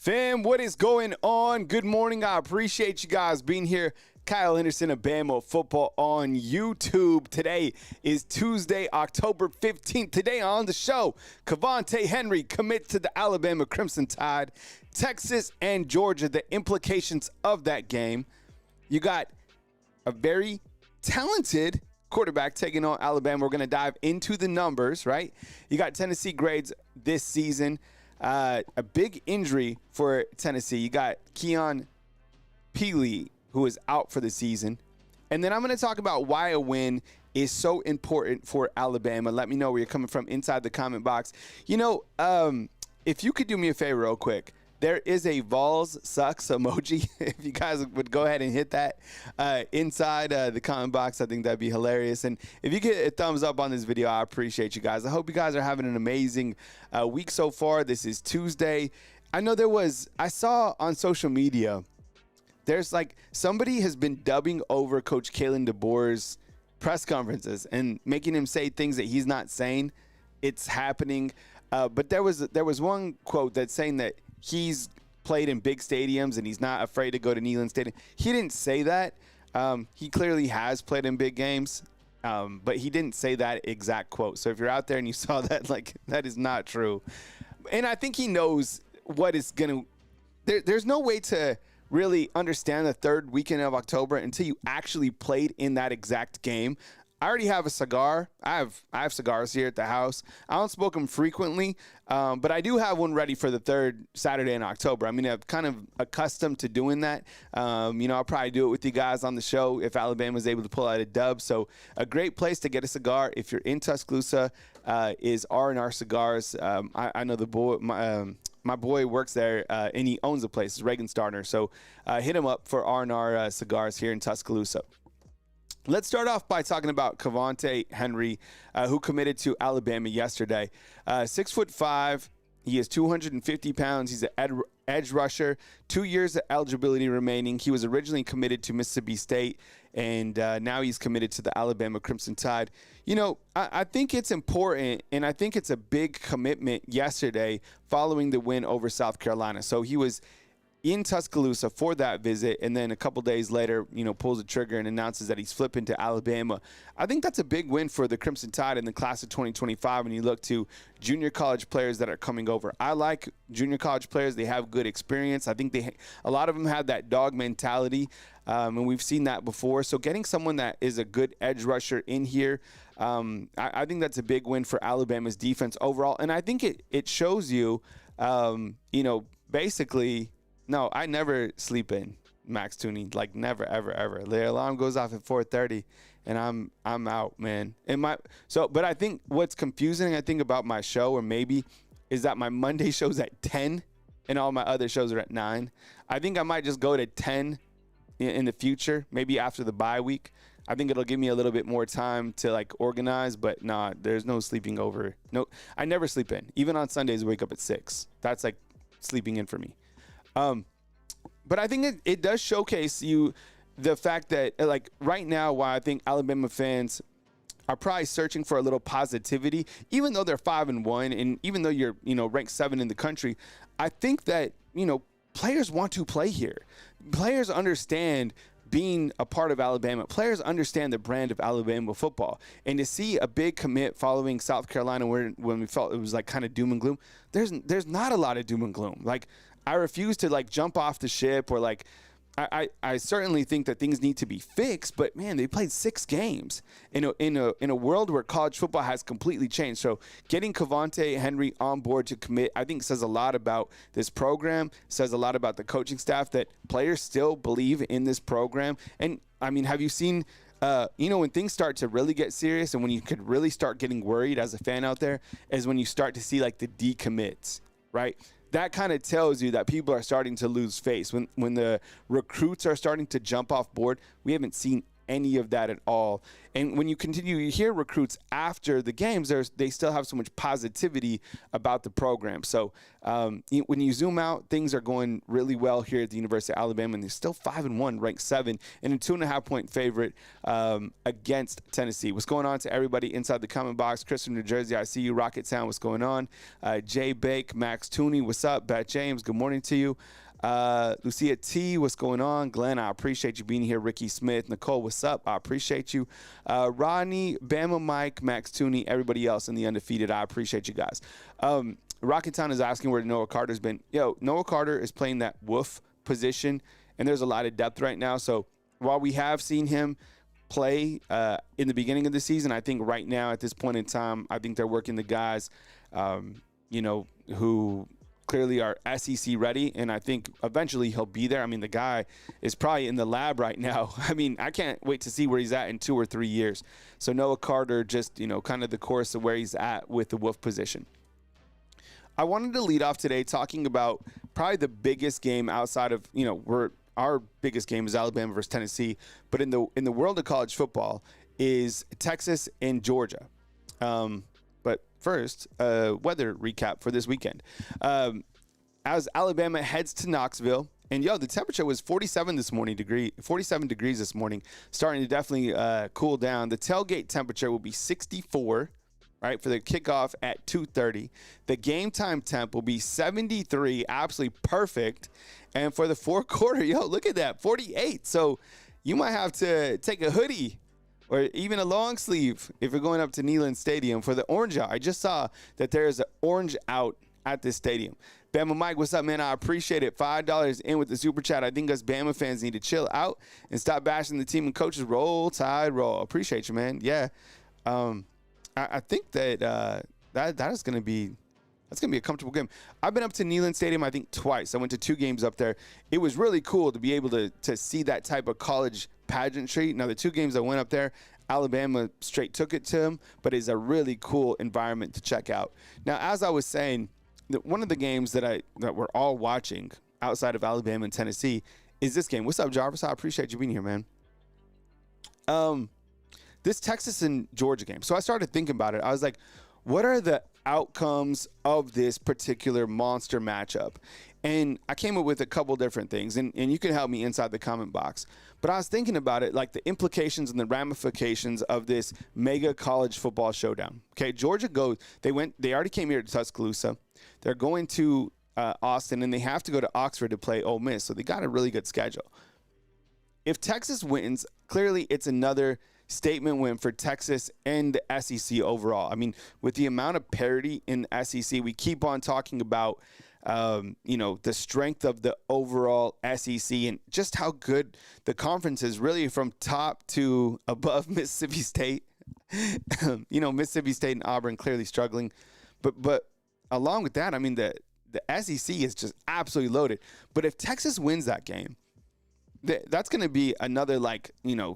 Fam, what is going on? Good morning. I appreciate you guys being here. Kyle Henderson of Bama Football on YouTube. Today is Tuesday, October 15th. Today on the show, Cavante Henry commits to the Alabama Crimson Tide. Texas and Georgia, the implications of that game. You got a very talented quarterback taking on Alabama. We're going to dive into the numbers, right? You got Tennessee grades this season. A big injury for Tennessee. You got Keon Peely, who is out for the season. And then I'm going to talk about why a win is so important for Alabama. Let me know where you're coming from inside the comment box. You know, if you could do me a favor real quick, there is a Vols sucks emoji. If you guys would go ahead and hit that inside the comment box, I think that'd be hilarious. And if you get a thumbs up on this video, I appreciate you guys. I hope you guys are having an amazing week so far. This is Tuesday. I know I saw on social media, there's like somebody has been dubbing over Coach Kalen DeBoer's press conferences and making him say things that he's not saying. It's happening. But there was one quote that's saying that he's played in big stadiums and he's not afraid to go to Neyland Stadium. He didn't say that. He clearly has played in big games, but he didn't say that exact quote. So if you're out there and you saw that, like, that is not true. And I think he knows what is going to – there's no way to really understand the third weekend of October until you actually played in that exact game. I already have a cigar. I have cigars here at the house. I don't smoke them frequently, but I do have one ready for the third Saturday in October. I mean, I'm kind of accustomed to doing that. I'll probably do it with you guys on the show if Alabama's able to pull out a dub. So a great place to get a cigar if you're in Tuscaloosa is R&R Cigars. I know the boy, my boy works there, and he owns the place. It's Reagan Starner. So hit him up for R&R Cigars here in Tuscaloosa. Let's start off by talking about Cavante Henry, who committed to Alabama yesterday. 6'5", he is 250 pounds. He's an edge rusher. 2 years of eligibility remaining. He was originally committed to Mississippi State, and now he's committed to the Alabama Crimson Tide. You know, I think it's important, and I think it's a big commitment yesterday following the win over South Carolina. So he was in Tuscaloosa for that visit, and then a couple days later, pulls the trigger and announces that he's flipping to Alabama. I think that's a big win for the Crimson Tide in the class of 2025 when you look to junior college players that are coming over. I like junior college players. They have good experience. I think a lot of them have that dog mentality, and we've seen that before. So getting someone that is a good edge rusher in here, I think that's a big win for Alabama's defense overall. And I think it shows you, basically – no, I never sleep in, Max Tooney. Like, never, ever, ever. The alarm goes off at 4:30, and I'm out, man. But I think what's confusing, about my show, or maybe, is that my Monday show's at 10, and all my other shows are at 9. I think I might just go to 10 in the future, maybe after the bye week. I think it'll give me a little bit more time to, organize, but nah, there's no sleeping over. No, I never sleep in. Even on Sundays, I wake up at 6. That's, sleeping in for me. But I think it does showcase you the fact that, right now, while I think Alabama fans are probably searching for a little positivity, even though they're 5-1, and even though you're, ranked 7 in the country, I think that, players want to play here. Players understand being a part of Alabama. Players understand the brand of Alabama football. And to see a big commit following South Carolina when we felt it was kind of doom and gloom, there's not a lot of doom and gloom. I refuse to jump off the ship, or I certainly think that things need to be fixed, but man, they played 6 games in a world where college football has completely changed. So getting Cavante Henry on board to commit, I think, says a lot about this program, says a lot about the coaching staff, that players still believe in this program. And I mean, have you seen, when things start to really get serious and when you could really start getting worried as a fan out there, is when you start to see the decommits, right? That kind of tells you that people are starting to lose face. When the recruits are starting to jump off board, we haven't seen any of that at all. And when you continue to hear recruits after the games, they still have so much positivity about the program. So when you zoom out, things are going really well here at the University of Alabama, and they're still 5-1, ranked 7, and a 2.5-point favorite against Tennessee. What's going on to everybody inside the comment box? Chris from New Jersey, I see you. Rocket Town, what's going on? Jay Bake, Max Tooney, what's up? Bat James, good morning to you. Lucia T, what's going on? Glenn, I appreciate you being here. Ricky Smith, Nicole, what's up? I appreciate you. Rodney, Bama Mike, Max Tooney, everybody else in the undefeated, I appreciate you guys. Rocket Town is asking where Noah Carter's been. Noah Carter is playing that wolf position, and there's a lot of depth right now. So while we have seen him play in the beginning of the season, I think right now at this point in time, I think they're working the guys, who clearly are SEC ready, and I think eventually he'll be there. I mean, the guy is probably in the lab right now. I mean, I can't wait to see where he's at in 2 or 3 years. So Noah Carter, just, kind of the course of where he's at with the wolf position. I wanted to lead off today talking about probably the biggest game outside of, our biggest game is Alabama versus Tennessee, but in the world of college football is Texas and Georgia. But first, weather recap for this weekend. As Alabama heads to Knoxville, and the temperature was 47 degrees this morning, starting to definitely cool down. The tailgate temperature will be 64, right, for the kickoff at 2:30. The game time temp will be 73, absolutely perfect. And for the fourth quarter, look at that, 48. So you might have to take a hoodie or even a long sleeve if you're going up to Neyland Stadium for the orange out. I just saw that there is an orange out at this stadium. Bama Mike, what's up, man? I appreciate it. $5 in with the super chat. I think us Bama fans need to chill out and stop bashing the team and coaches. Roll Tide, roll. Appreciate you, man. Yeah. I think that that is going to be a comfortable game. I've been up to Neyland Stadium, I think, twice. I went to 2 games up there. It was really cool to be able to see that type of college pageantry. Now, the 2 games I went up there, Alabama straight took it to them, but it's a really cool environment to check out. Now, as I was saying, one of the games that we're all watching outside of Alabama and Tennessee is this game. What's up, Jarvis? I appreciate you being here, man. This Texas and Georgia game. So I started thinking about it. I was like, what are the outcomes of this particular monster matchup? And I came up with a couple different things, and you can help me inside the comment box. But I was thinking about it, like the implications and the ramifications of this mega college football showdown. Okay, Georgia they already came here to Tuscaloosa. They're going to Austin, and they have to go to Oxford to play Ole Miss. So they got a really good schedule. If Texas wins, clearly it's another statement win for Texas and the SEC overall. I mean, with the amount of parity in the SEC, we keep on talking about, the strength of the overall SEC and just how good the conference is, really from top to above Mississippi State. Mississippi State and Auburn clearly struggling. But along with that, I mean, the SEC is just absolutely loaded. But if Texas wins that game, that's going to be another,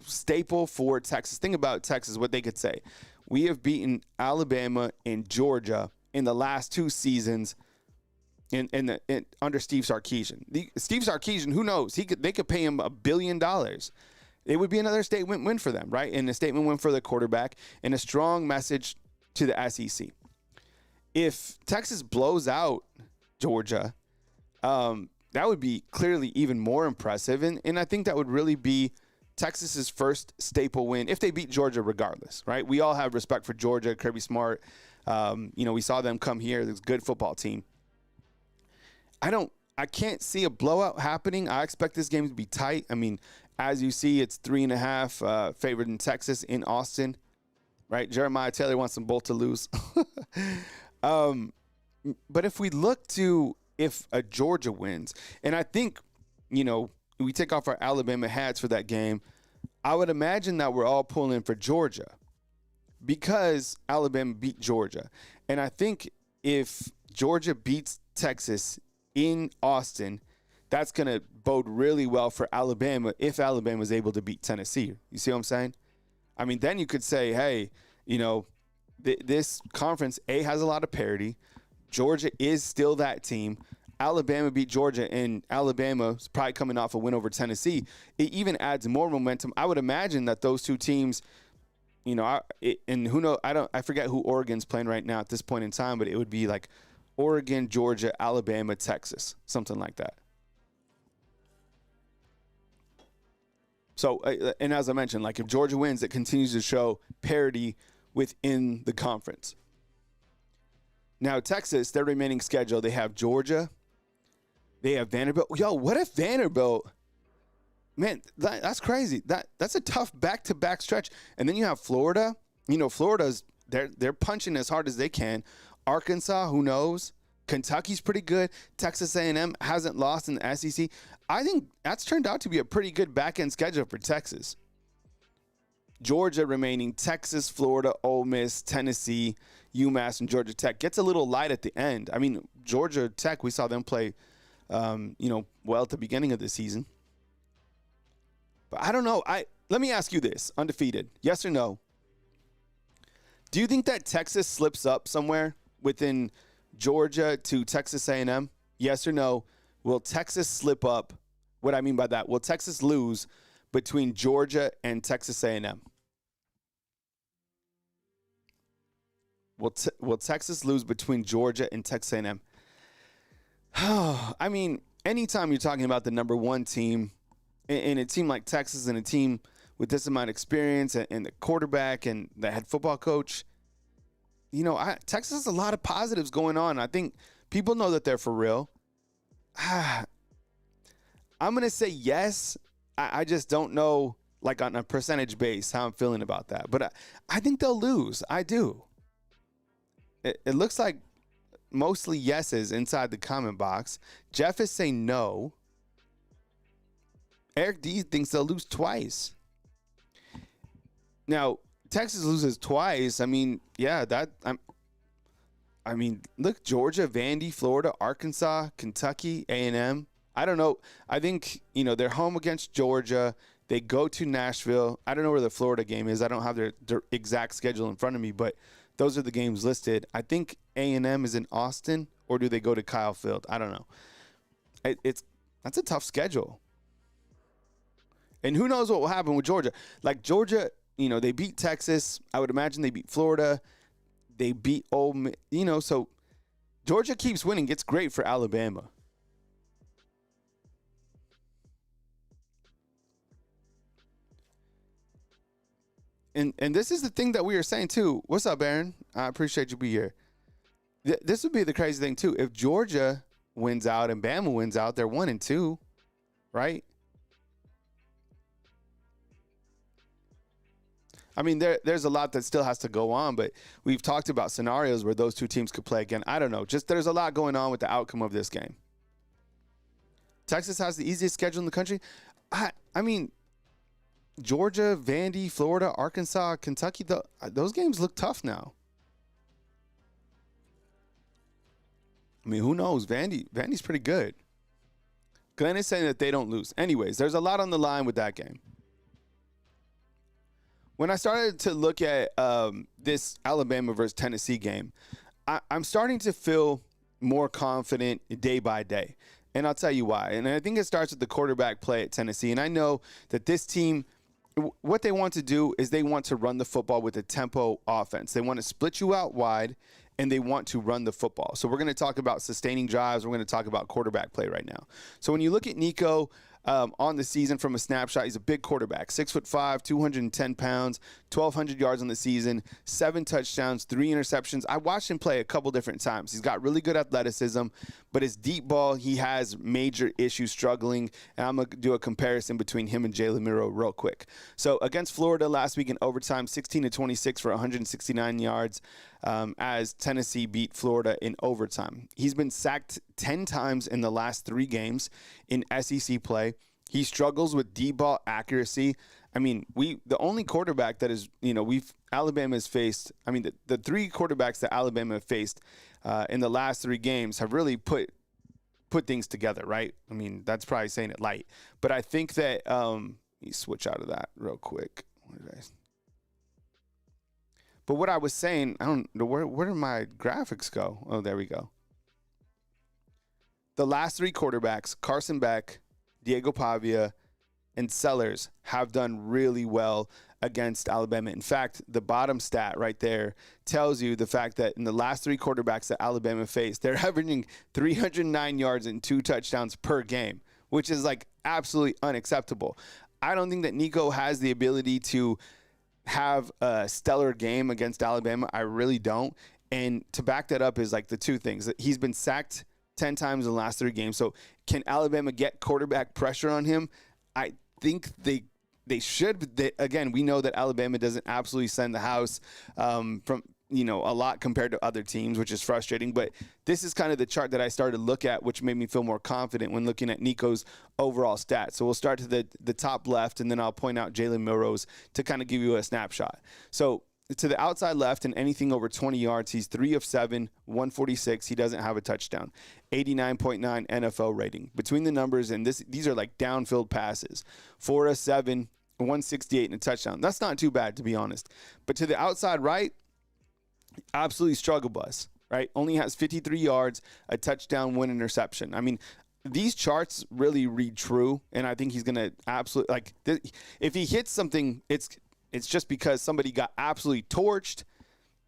staple for Texas. Think about Texas, what they could say. We have beaten Alabama and Georgia in the last 2 seasons under Steve Sarkisian. Steve Sarkisian, who knows? They could pay him $1 billion. It would be another statement win for them, right? And a statement win for the quarterback and a strong message to the SEC. If Texas blows out Georgia, that would be clearly even more impressive. And I think that would really be Texas's first staple win if they beat Georgia regardless, right? We all have respect for Georgia, Kirby Smart. We saw them come here. It's a good football team. I can't see a blowout happening. I expect this game to be tight. I mean, as you see, it's 3.5 favored in Texas in Austin, right? Jeremiah Taylor wants them both to lose. But if we look to if a Georgia wins, and I think, we take off our Alabama hats for that game, I would imagine that we're all pulling for Georgia because Alabama beat Georgia. And I think if Georgia beats Texas in Austin, that's going to bode really well for Alabama if Alabama is able to beat Tennessee. You see what I'm saying? I mean, then you could say, hey, this conference, has a lot of parity. Georgia is still that team. Alabama beat Georgia, and Alabama's probably coming off a win over Tennessee. It even adds more momentum. I would imagine that those two teams, and who knows, I forget who Oregon's playing right now at this point in time, but it would be like Oregon, Georgia, Alabama, Texas, something like that. So, and as I mentioned, like if Georgia wins, it continues to show parity within the conference. Now, Texas, their remaining schedule, they have Georgia, they have Vanderbilt. Yo, what if Vanderbilt? Man, that's crazy. That's a tough back-to-back stretch. And then you have Florida. Florida's they're punching as hard as they can. Arkansas, who knows? Kentucky's pretty good. Texas A&M hasn't lost in the SEC. I think that's turned out to be a pretty good back-end schedule for Texas. Georgia remaining, Texas, Florida, Ole Miss, Tennessee, UMass, and Georgia Tech. Gets a little light at the end. I mean, Georgia Tech, we saw them play, well at the beginning of the season. But I don't know. Let me ask you this, undefeated, yes or no? Do you think that Texas slips up somewhere within Georgia to Texas A&M? Yes or no? Will Texas slip up? What I mean by that, will Texas lose between Georgia and Texas A&M? Will Texas lose between Georgia and Texas A&M? I mean, anytime you're talking about the number one team, and a team like Texas and a team with this amount of experience and the quarterback and the head football coach, Texas has a lot of positives going on. I think people know that they're for real. I'm going to say yes. I just don't know, like on a percentage base, how I'm feeling about that. But I think they'll lose. I do. It looks like mostly yeses inside the comment box. Jeff is saying no. Eric D thinks they'll lose twice. Now, Texas loses twice. I mean, yeah, look, Georgia, Vandy, Florida, Arkansas, Kentucky, A&M. I don't know. I think, they're home against Georgia. They go to Nashville. I don't know where the Florida game is. I don't have their exact schedule in front of me, but those are the games listed. I think A&M is in Austin, or do they go to Kyle Field? I don't know. That's a tough schedule. And who knows what will happen with Georgia. Like Georgia, they beat Texas. I would imagine they beat Florida. They beat Ole Miss, so Georgia keeps winning. It's great for Alabama. And this is the thing that we are saying, too. What's up, Aaron? I appreciate you being here. This would be the crazy thing, too. If Georgia wins out and Bama wins out, they're 1-2, right? I mean, there's a lot that still has to go on, but we've talked about scenarios where those two teams could play again. I don't know. Just there's a lot going on with the outcome of this game. Texas has the easiest schedule in the country. I mean, Georgia, Vandy, Florida, Arkansas, Kentucky, those games look tough now. I mean, who knows? Vandy's pretty good. Glenn is saying that they don't lose. Anyways, there's a lot on the line with that game. When I started to look at this Alabama versus Tennessee game, I'm starting to feel more confident day by day. And I'll tell you why. And I think it starts with the quarterback play at Tennessee. And I know that this team, what they want to do is they want to run the football with a tempo offense. They want to split you out wide, and they want to run the football. So we're going to talk about sustaining drives. We're going to talk about quarterback play right now. So when you look at Nico on the season from a snapshot, he's a big quarterback, 6'5", 210 pounds, 1,200 yards on the season, 7 touchdowns, 3 interceptions. I watched him play a couple different times. He's got really good athleticism, but his deep ball, he has major issues struggling. And I'm going to do a comparison between him and Jalen Miro real quick. So against Florida last week in overtime, 16-26 for 169 yards as Tennessee beat Florida in overtime. He's been sacked 10 times in the last 3 games in SEC play. He struggles with deep ball accuracy. I mean, the only quarterback that is, Alabama has faced, I mean, the 3 quarterbacks that Alabama have faced in the last 3 games have really put things together, right? I mean, that's probably saying it light. But I think that, let me switch out of that real quick. But what I was saying, I don't know, where did my graphics go? Oh, there we go. the last three quarterbacks, Carson Beck, Diego Pavia, and Sellers, have done really well against Alabama. In fact, the bottom stat right there tells you the fact that in the last three quarterbacks that Alabama faced, they're averaging 309 yards and 2 touchdowns per game, which is like absolutely unacceptable. I don't think that Nico has the ability to have a stellar game against Alabama. I really don't. And to back that up is like the two things. He's been sacked 10 times in the last 3 games. So can Alabama get quarterback pressure on him? I think they should. Again, we know that Alabama doesn't absolutely send the house from a lot compared to other teams, which is frustrating. But this is kind of the chart that I started to look at, which made me feel more confident when looking at Nico's overall stats. So we'll start to the top left, and then I'll point out Jalen Milroe to kind of give you a snapshot. So to the outside left and anything over 20 yards, he's 3 of 7, 146. He doesn't have a touchdown. 89.9 NFL rating. Between the numbers, and these are like downfield passes. 4 of 7, 168 and a touchdown. That's not too bad, to be honest. But to the outside right, absolutely struggle bus, right? Only has 53 yards, a touchdown, 1 interception. I mean, these charts really read true, and I think he's going to absolutely, if he hits something, it's just because somebody got absolutely torched,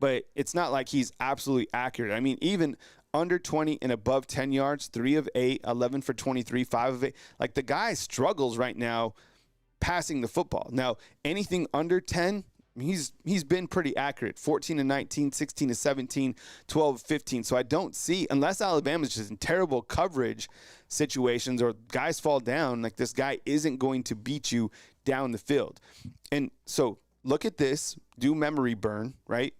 but it's not like he's absolutely accurate. I mean, even under 20 and above 10 yards, 3 of 8, 11 for 23, 5 of 8. Like, the guy struggles right now passing the football. Now, anything under 10, he's been pretty accurate. 14 to 19, 16 to 17, 12 to 15. So I don't see, unless Alabama's just in terrible coverage situations or guys fall down, like, this guy isn't going to beat you down the field. And so look at this, do memory burn, right?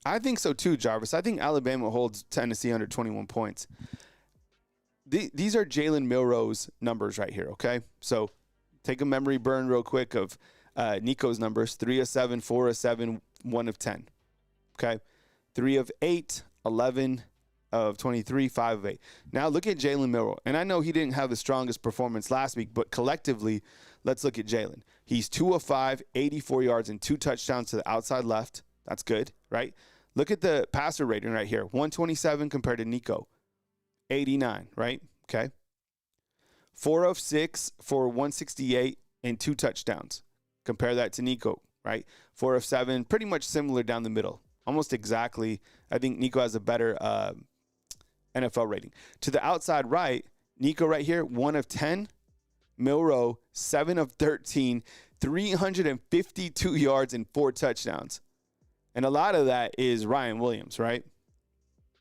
I think so too, Jarvis. I think Alabama holds Tennessee under 21 points. These are Jalen Milroe's numbers right here, okay? So take a memory burn real quick of Nico's numbers. 3 of 7, 4 of 7, 1 of 10, okay? 3 of 8, 11 of 23, 5 of 8. Now look at Jalen Milroe. And I know he didn't have the strongest performance last week, but collectively, let's look at Jalen. He's 2 of 5, 84 yards and 2 touchdowns to the outside left. That's good, right? Look at the passer rating right here. 127 compared to Nico. 89, right? Okay. 4 of 6 for 168 and 2 touchdowns. Compare that to Nico, right? 4 of 7, pretty much similar down the middle. Almost exactly. I think Nico has a better NFL rating. To the outside right, Nico right here, 1 of 10. Milroe, 7 of 13, 352 yards and 4 touchdowns. And a lot of that is Ryan Williams, right?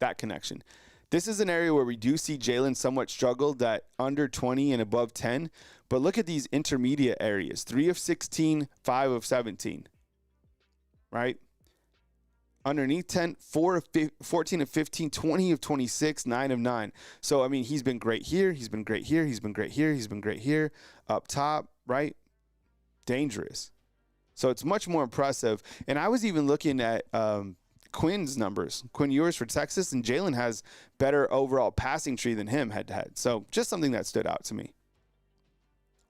That connection. This is an area where we do see Jalen somewhat struggle, that under 20 and above 10. But look at these intermediate areas. 3 of 16, 5 of 17, right? Underneath 10, 14 of 15, 20 of 26, 9 of 9. So, I mean, he's been great here. He's been great here. He's been great here. He's been great here. Up top, right? Dangerous. So it's much more impressive. And I was even looking at Quinn's numbers. Quinn Ewers for Texas, and Jalen has better overall passing tree than him head-to-head. So just something that stood out to me.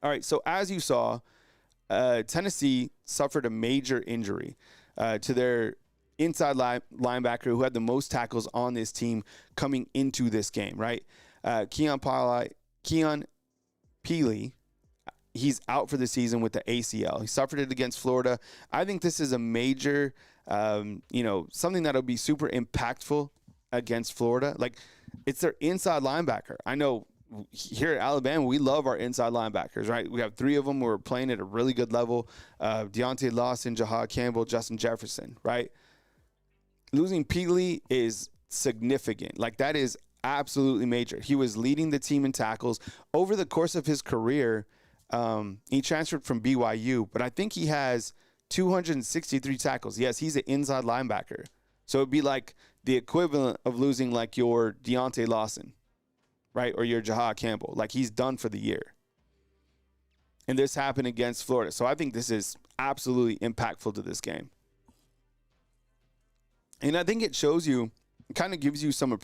All right, so as you saw, Tennessee suffered a major injury to their inside linebacker who had the most tackles on this team coming into this game, right? Keon Peely, he's out for the season with the ACL. He suffered it against Florida. I think this is a major, something that'll be super impactful against Florida. Like, it's their inside linebacker. I know here at Alabama, we love our inside linebackers, right? We have 3 of them who are playing at a really good level. Deontay Lawson, Jahad Campbell, Justin Jefferson, right? Losing Peely is significant. Like, that is absolutely major. He was leading the team in tackles over the course of his career. He transferred from BYU, but I think he has 263 tackles. Yes, he's an inside linebacker. So it'd be like the equivalent of losing like your Deontay Lawson, right? Or your Jahad Campbell. Like, he's done for the year. And this happened against Florida. So I think this is absolutely impactful to this game. And I think it shows you, kind of gives you some,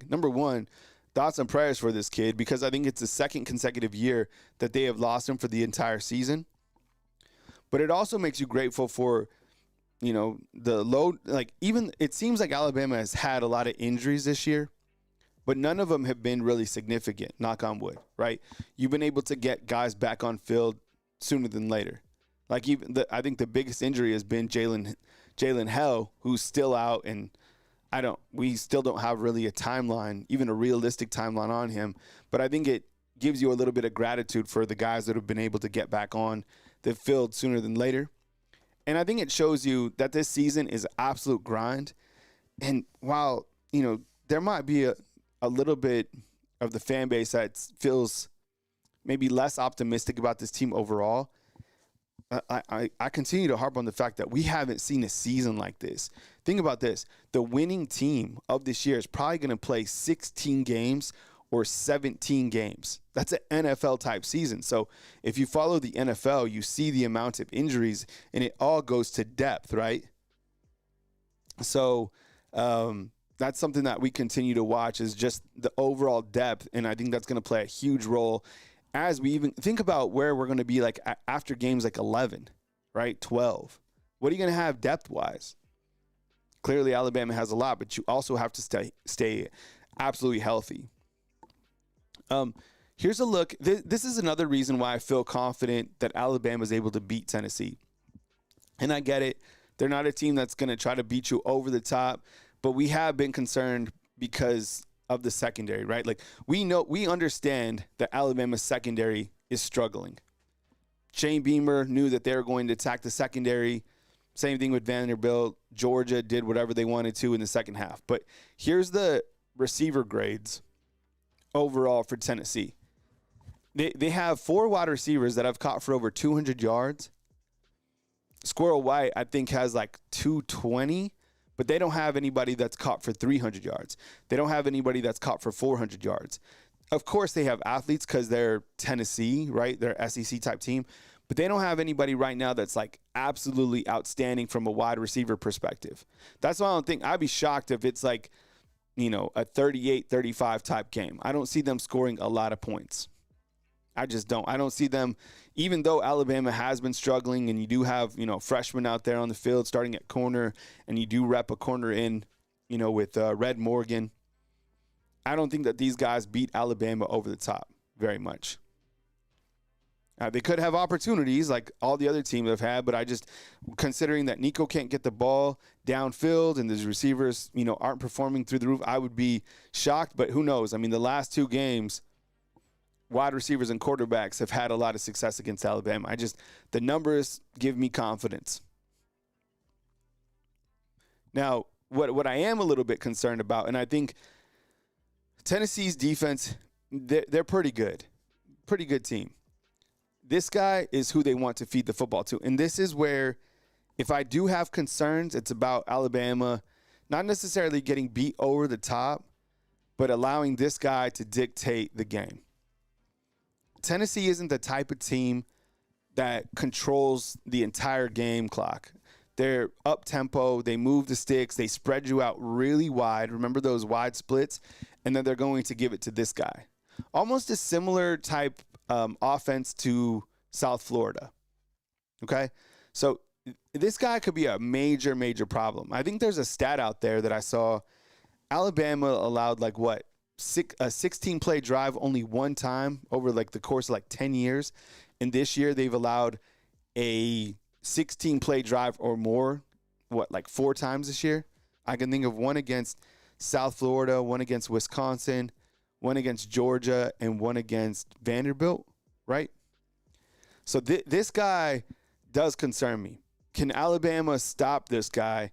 number one, thoughts and prayers for this kid, because I think it's the second consecutive year that they have lost him for the entire season. But it also makes you grateful for, the load. Like, even it seems like Alabama has had a lot of injuries this year, but none of them have been really significant, knock on wood, right? You've been able to get guys back on field sooner than later. Like I think the biggest injury has been Jalen Hell, who's still out, and we still don't have really a timeline, even a realistic timeline on him. But I think it gives you a little bit of gratitude for the guys that have been able to get back on the field sooner than later. And I think it shows you that this season is absolute grind. And while, there might be a little bit of the fan base that feels maybe less optimistic about this team overall, I continue to harp on the fact that we haven't seen a season like this. Think about this. The winning team of this year is probably going to play 16 games or 17 games. That's an NFL-type season. So if you follow the NFL, you see the amount of injuries, and it all goes to depth, right? So that's something that we continue to watch is just the overall depth, and I think that's going to play a huge role as we even think about where we're going to be like after games like 11, right, 12. What are you going to have depth-wise? Clearly, Alabama has a lot, but you also have to stay absolutely healthy. Here's a look. This is another reason why I feel confident that Alabama is able to beat Tennessee. And I get it. They're not a team that's going to try to beat you over the top, but we have been concerned because of the secondary, right? Like we understand that Alabama's secondary is struggling. Shane Beamer knew that they were going to attack the secondary. Same thing with Vanderbilt. Georgia did whatever they wanted to in the second half. But here's the receiver grades overall for Tennessee. They have 4 wide receivers that have caught for over 200 yards. Squirrel White, I think, has like 220, but they don't have anybody that's caught for 300 yards. They don't have anybody that's caught for 400 yards. Of course, they have athletes because they're Tennessee, right? They're SEC type team, but they don't have anybody right now that's like absolutely outstanding from a wide receiver perspective. That's why I don't think I'd be shocked if it's like, a 38-35 type game. I don't see them scoring a lot of points. I just don't. I don't see them, even though Alabama has been struggling and you do have, freshmen out there on the field starting at corner, and you do rep a corner in, with Red Morgan. I don't think that these guys beat Alabama over the top very much. They could have opportunities like all the other teams have had, but I just, considering that Nico can't get the ball downfield and these receivers, aren't performing through the roof, I would be shocked, but who knows? I mean, the last 2 games, wide receivers and quarterbacks have had a lot of success against Alabama. The numbers give me confidence. Now, what I am a little bit concerned about, and I think Tennessee's defense, they're pretty good. Pretty good team. This guy is who they want to feed the football to. And this is where, if I do have concerns, it's about Alabama not necessarily getting beat over the top, but allowing this guy to dictate the game. Tennessee isn't the type of team that controls the entire game clock. They're up-tempo. They move the sticks. They spread you out really wide. Remember those wide splits? And then they're going to give it to this guy. Almost a similar type offense to South Florida. Okay? So this guy could be a major, major problem. I think there's a stat out there that I saw. Alabama allowed a 16-play drive only one time over the course of 10 years. And this year they've allowed a 16-play drive or more, 4 times this year? I can think of one against South Florida, one against Wisconsin, one against Georgia, and one against Vanderbilt, right? So this guy does concern me. Can Alabama stop this guy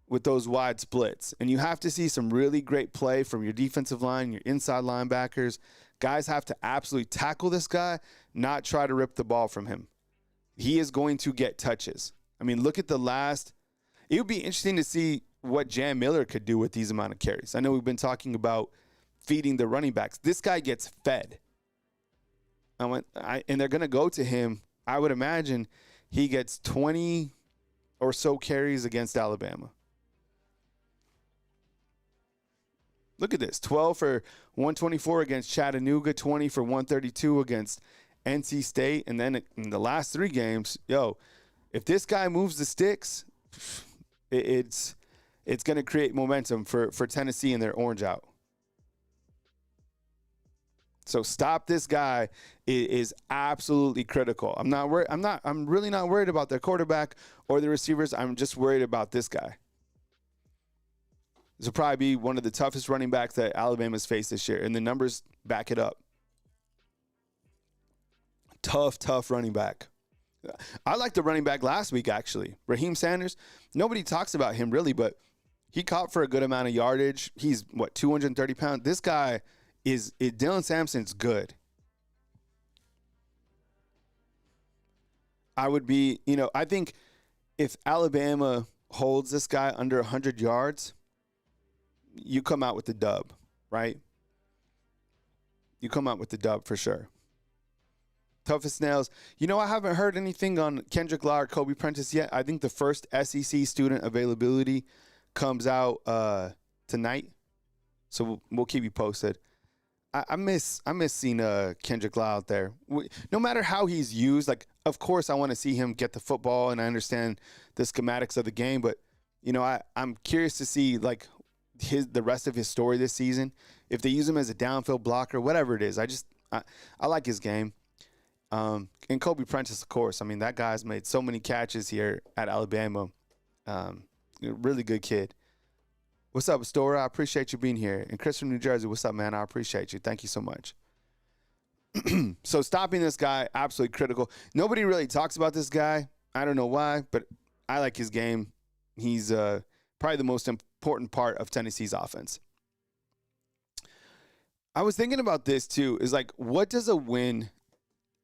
with those wide splits? And you have to see some really great play from your defensive line, your inside linebackers. Guys have to absolutely tackle this guy, not try to rip the ball from him. He is going to get touches. I mean, look at the last. It would be interesting to see what Jam Miller could do with these amount of carries. I know we've been talking about feeding the running backs. This guy gets fed. And they're going to go to him. I would imagine he gets 20 or so carries against Alabama. Look at this. 12 for 124 against Chattanooga, 20 for 132 against NC State. And then in the last 3 games, if this guy moves the sticks, it's going to create momentum for Tennessee and their orange out. So stop this guy is absolutely critical. I'm really not worried about their quarterback or the receivers. I'm just worried about this guy. This will probably be one of the toughest running backs that Alabama's faced this year, and the numbers back it up. Tough running back. I liked the running back last week, actually. Raheem Sanders. Nobody talks about him really, but he caught for a good amount of yardage. He's, 230 pounds? This guy is Dylan Sampson's good. I think if Alabama holds this guy under 100 yards, you come out with the dub, right? You come out with the dub for sure. Toughest nails. I haven't heard anything on Kendrick Law or Kobe Prentice yet. I think the first SEC student availability comes out tonight, so we'll keep you posted. I miss seeing Kendrick Law out there. No matter how he's used, of course I want to see him get the football, and I understand the schematics of the game, but I'm curious to see the rest of his story this season. If they use him as a downfield blocker, whatever it is, I like his game. And Kobe Prentice, of course. I mean, that guy's made so many catches here at Alabama. Really good kid. What's up, Astora? I appreciate you being here. And Chris from New Jersey, what's up, man? I appreciate you. Thank you so much. So stopping this guy, absolutely critical. Nobody really talks about this guy. I don't know why, but I like his game. He's probably the most important part of Tennessee's offense. I was thinking about this, too, is what does a win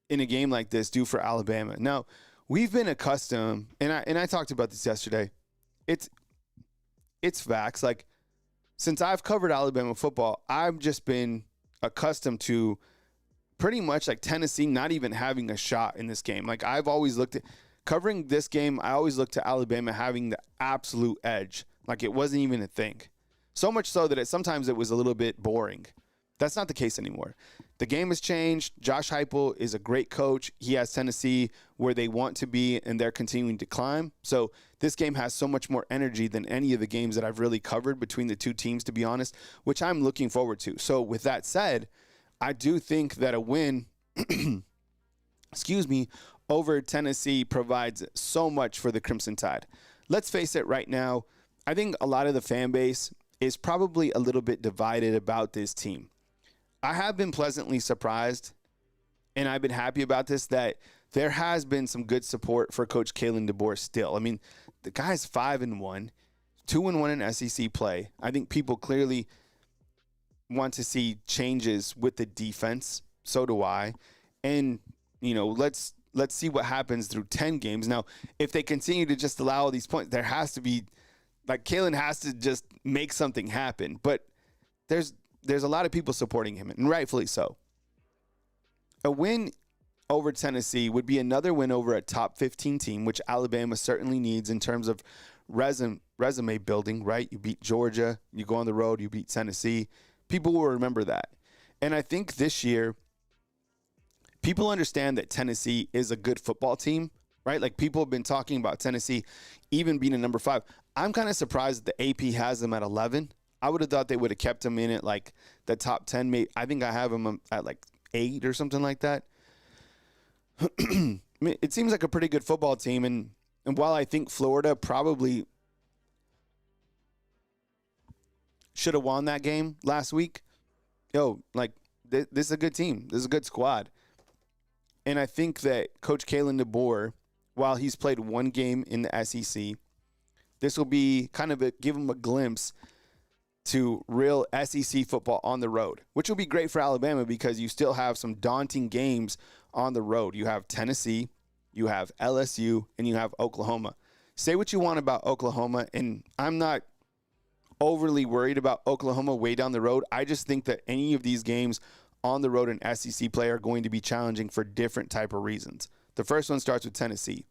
in a game like this do for Alabama? Now, we've been accustomed, and I talked about this yesterday. It's facts. Since I've covered Alabama football, I've just been accustomed to pretty much Tennessee not even having a shot in this game. I've always looked at covering this game. I always looked to Alabama having the absolute edge. It wasn't even a thing. So much so that sometimes it was a little bit boring. That's not the case anymore. The game has changed. Josh Heupel is a great coach. He has Tennessee where they want to be, and they're continuing to climb. So this game has so much more energy than any of the games that I've really covered between the two teams, to be honest, which I'm looking forward to. So with that said, I do think that a win, over Tennessee provides so much for the Crimson Tide. Let's face it right now, I think a lot of the fan base is probably a little bit divided about this team. I have been pleasantly surprised, and I've been happy about this, that there has been some good support for Coach Kalen DeBoer still. I mean, the guy's 5-1, 2-1 in SEC play. I think people clearly want to see changes with the defense. So do I. And, let's see what happens through 10 games. Now, if they continue to just allow all these points, there has to be, Kalen has to just make something happen. But there's a lot of people supporting him, and rightfully so. A win over Tennessee would be another win over a top 15 team, which Alabama certainly needs in terms of resume building, right? You beat Georgia, you go on the road, you beat Tennessee. People will remember that. And I think this year, people understand that Tennessee is a good football team, right? People have been talking about Tennessee even being a number 5. I'm kind of surprised that the AP has them at 11. I would have thought they would have kept him in at the top 10. Maybe, I think I have him at 8 or something like that. It seems like a pretty good football team. And while I think Florida probably should have won that game last week, this is a good team. This is a good squad. And I think that Coach Kalen DeBoer, while he's played one game in the SEC, this will be kind of give him a glimpse to real SEC football on the road, which will be great for Alabama because you still have some daunting games on the road. You have Tennessee, you have LSU, and you have Oklahoma. Say what you want about Oklahoma, and I'm not overly worried about Oklahoma way down the road. I just think that any of these games on the road in SEC play are going to be challenging for different type of reasons. The first one starts with Tennessee.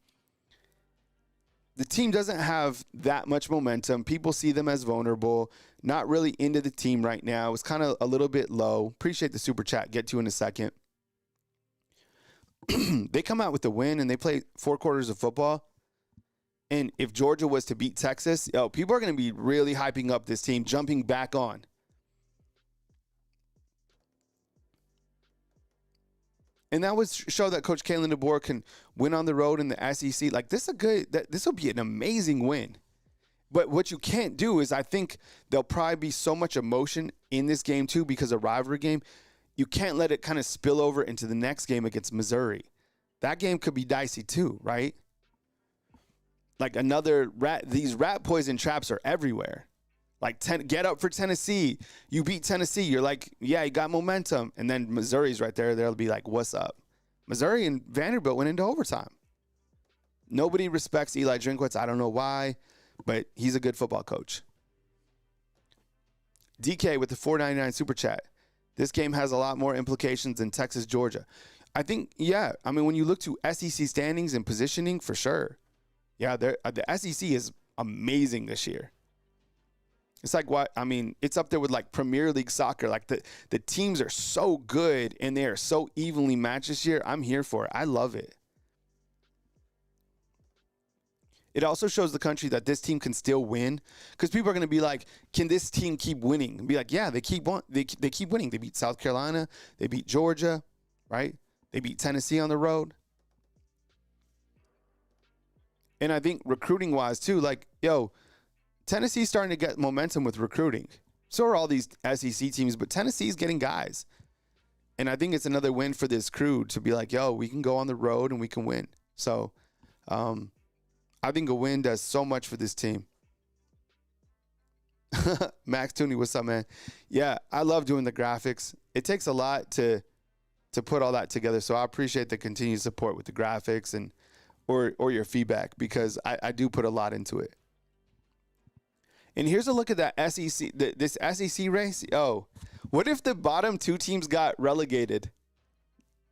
The team doesn't have that much momentum. People see them as vulnerable, not really into the team right now. It's kind of a little bit low. Appreciate the super chat. Get to in a second. They come out with the win, and they play 4 quarters of football. And if Georgia was to beat Texas, people are going to be really hyping up this team, jumping back on. And that would show that Coach Kalen DeBoer can win on the road in the SEC. Like, this will be an amazing win. But what you can't do is, I think there'll probably be so much emotion in this game too because of rivalry game. You can't let it kind of spill over into the next game against Missouri. That game could be dicey too, right? Like another these rat poison traps are everywhere. Like, get up for Tennessee. You beat Tennessee. You're like, yeah, you got momentum. And then Missouri's right there. They'll be like, what's up? Missouri and Vanderbilt went into overtime. Nobody respects Eli Drinkwitz. I don't know why, but he's a good football coach. DK with the $4.99 super chat. This game has a lot more implications than Texas, Georgia. I think, yeah. I mean, when you look to SEC standings and positioning, for sure. Yeah, the SEC is amazing this year. It's like what I mean. It's up there with like Premier League soccer. Like the teams are so good and they are so evenly matched this year. I'm here for it. I love it. It also shows the country that this team can still win, because people are going to be like, can this team keep winning? And be like, yeah, they keep winning. They beat South Carolina. They beat Georgia, right? They beat Tennessee on the road. And I think recruiting-wise, too, like, yo, Tennessee's starting to get momentum with recruiting. So are all these SEC teams, but Tennessee's getting guys. And I think it's another win for this crew to be like, yo, we can go on the road and we can win. So, I think a win does so much for this team. Max Tooney, what's up, man? Yeah, I love doing the graphics. It takes a lot to put all that together. So I appreciate the continued support with the graphics and or your feedback, because I do put a lot into it. And here's a look at that SEC, this SEC race. Oh, what if the bottom two teams got relegated?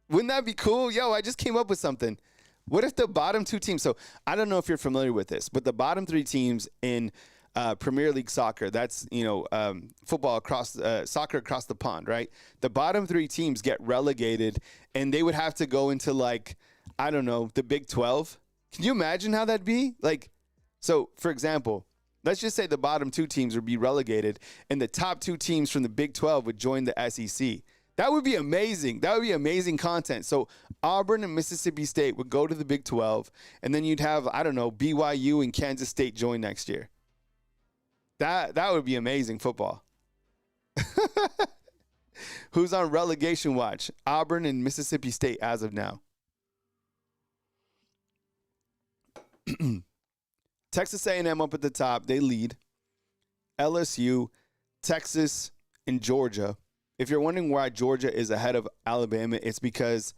Wouldn't that be cool? Yo, I just came up with something. What if the bottom two teams, so I don't know if you're familiar with this, but the bottom three teams in Premier League soccer, that's, football soccer across the pond, right? The bottom three teams get relegated and they would have to go into, like, I don't know, the Big 12. Can you imagine how that'd be? Like, so for example, let's just say the bottom two teams would be relegated and the top two teams from the Big 12 would join the SEC. That would be amazing. That would be amazing content. So Auburn and Mississippi State would go to the Big 12, and then you'd have, I don't know, BYU and Kansas State join next year. That would be amazing football. Who's on relegation watch? Auburn and Mississippi State as of now. Texas A&M up at the top. They lead. LSU, Texas, and Georgia. If you're wondering why Georgia is ahead of Alabama, it's because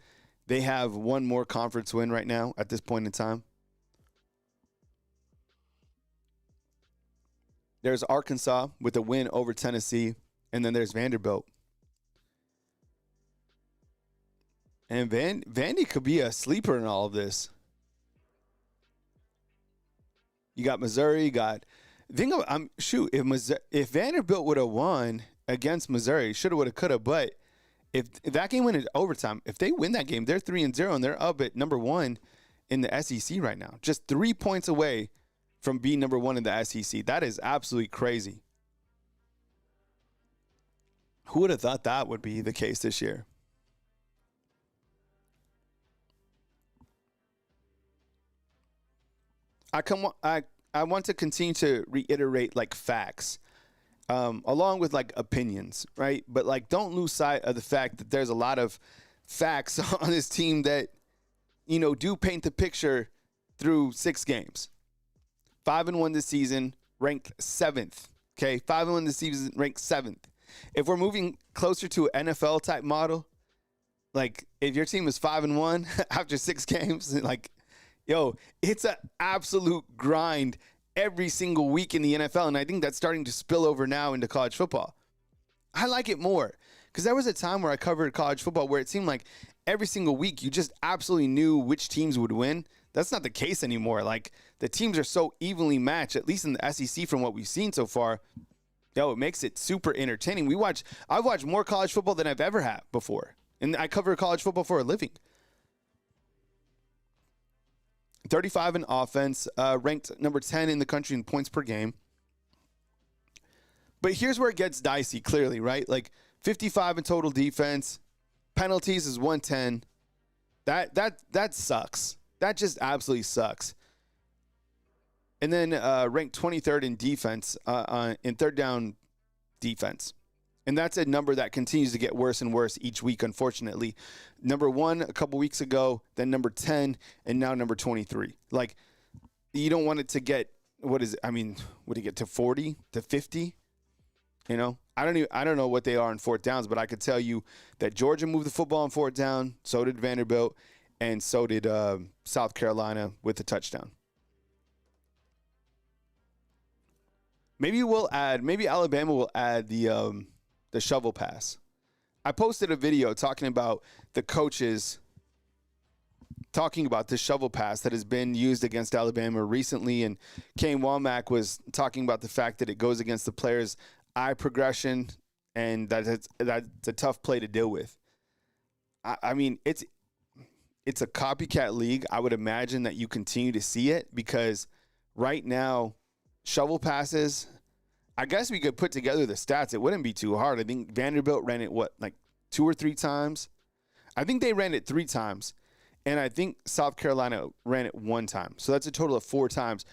they have one more conference win right now at this point in time. There's Arkansas with a win over Tennessee, and then there's Vanderbilt. And Vandy could be a sleeper in all of this. You got Missouri, if Vanderbilt would have won against Missouri, shoulda, woulda, coulda, but if that game went into overtime, if they win that game, they're 3-0 and they're up at number 1 in the SEC right now. Just 3 points away from being number 1 in the SEC. That is absolutely crazy. Who would have thought that would be the case this year? I want to continue to reiterate, like, facts. Along with, like, opinions, right? But, like, don't lose sight of the fact that there's a lot of facts on this team that, do paint the picture through 6 games. 5-1 this season, ranked 7th. Okay, 5-1 this season, ranked 7th. If we're moving closer to an NFL type model, like, if your team is 5-1 after 6 games, like, yo, it's an absolute grind every single week in the NFL, and I think that's starting to spill over now into college football. I like it more, because there was a time where I covered college football where it seemed like every single week you just absolutely knew which teams would win. That's not the case anymore. Like, the teams are so evenly matched, at least in the SEC from what we've seen so far. Yo, it makes it super entertaining. I've watched more college football than I've ever had before, and I cover college football for a living. 35 in offense, ranked number 10 in the country in points per game. But here's where it gets dicey, clearly, right? Like, 55 in total defense. Penalties is 110. That sucks. That just absolutely sucks. And then ranked 23rd in defense, in third down defense. And that's a number that continues to get worse and worse each week, unfortunately. Number 1 a couple weeks ago, then number 10, and now number 23. Like, you don't want it to get, what is it? I mean, would it get to 40, to 50? You know, I don't know what they are in fourth downs, but I could tell you that Georgia moved the football on fourth down, so did Vanderbilt, and so did South Carolina with the touchdown. Maybe Alabama will add the shovel pass. I posted a video talking about the coaches talking about the shovel pass that has been used against Alabama recently, and Kane Womack was talking about the fact that it goes against the players' eye progression and that's a tough play to deal with. I mean, it's a copycat league. I would imagine that you continue to see it because right now, shovel passes, I guess we could put together the stats. It wouldn't be too hard. I think Vanderbilt ran it, 2 or 3 times? I think they ran it 3 times. And I think South Carolina ran it 1 time. So that's a total of 4 times.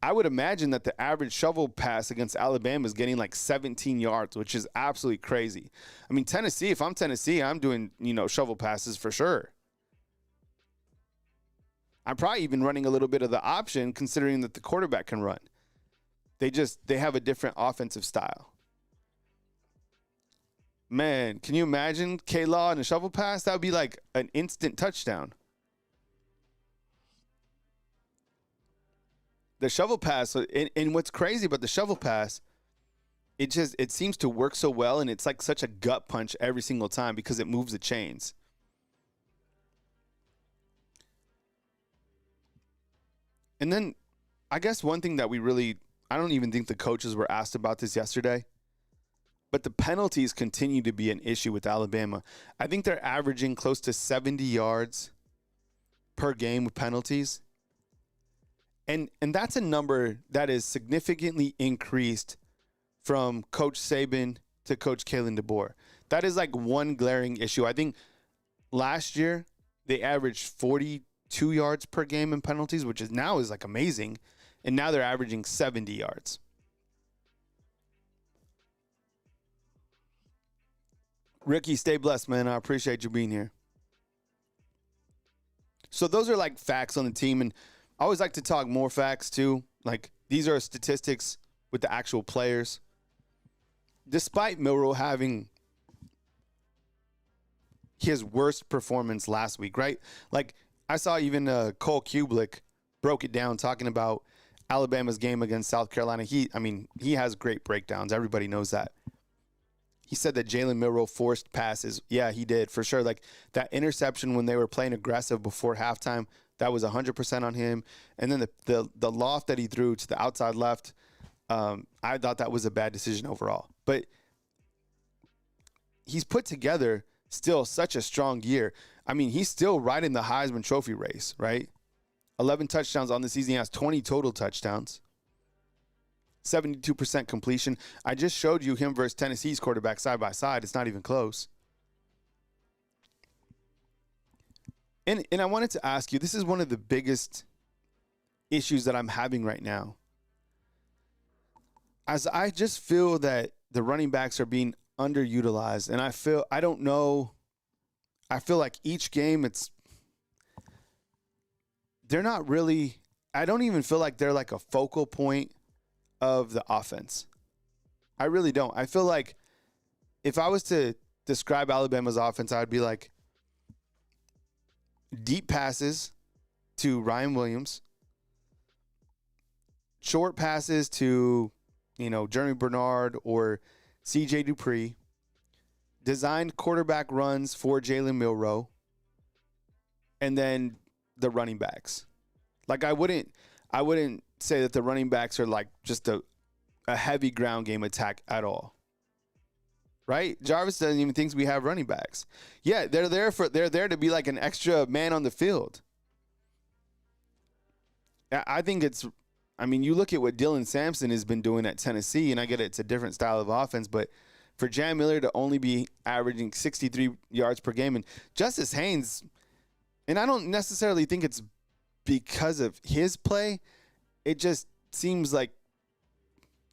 I would imagine that the average shovel pass against Alabama is getting like 17 yards, which is absolutely crazy. I mean, Tennessee, if I'm Tennessee, I'm doing, shovel passes for sure. I'm probably even running a little bit of the option considering that the quarterback can run. They have a different offensive style. Man, can you imagine K-Law and a shovel pass? That would be like an instant touchdown. The shovel pass, and what's crazy about the shovel pass, it seems to work so well, and it's like such a gut punch every single time because it moves the chains. And then I guess one thing that I don't even think the coaches were asked about this yesterday, but the penalties continue to be an issue with Alabama. I think they're averaging close to 70 yards per game with penalties. And that's a number that is significantly increased from Coach Saban to Coach Kalen DeBoer. That is like one glaring issue. I think last year they averaged 42 yards per game in penalties, which is like amazing. And now they're averaging 70 yards. Ricky, stay blessed, man. I appreciate you being here. So those are like facts on the team. And I always like to talk more facts too. Like these are statistics with the actual players. Despite Milroe having his worst performance last week, right? Like I saw even Cole Kublik broke it down talking about Alabama's game against South Carolina. He has great breakdowns. Everybody knows that. He said that Jalen Milroe forced passes. Yeah, he did, for sure. Like that interception when they were playing aggressive before halftime, that was 100% on him. And then the loft that he threw to the outside left, I thought that was a bad decision overall. But he's put together still such a strong year. I mean, he's still right in the Heisman Trophy race, right? 11 touchdowns on the season. He has 20 total touchdowns. 72% completion. I just showed you him versus Tennessee's quarterback side by side. It's not even close. And I wanted to ask you, this is one of the biggest issues that I'm having right now. As I just feel that the running backs are being underutilized, and I feel like each game they're not really, I don't even feel like they're like a focal point of the offense. I really don't. I feel like if I was to describe Alabama's offense, I'd be like deep passes to Ryan Williams, short passes to, Jeremy Bernard or CJ Dupree, designed quarterback runs for Jalen Milroe, and then the running backs. Like I wouldn't say that the running backs are like just a heavy ground game attack at all. Right? Jarvis doesn't even think we have running backs. Yeah, they're there to be like an extra man on the field. I think you look at what Dylan Sampson has been doing at Tennessee, and I get it's a different style of offense, but for Jam Miller to only be averaging 63 yards per game, and Justice Haynes, And I don't necessarily think it's because of his play. It just seems like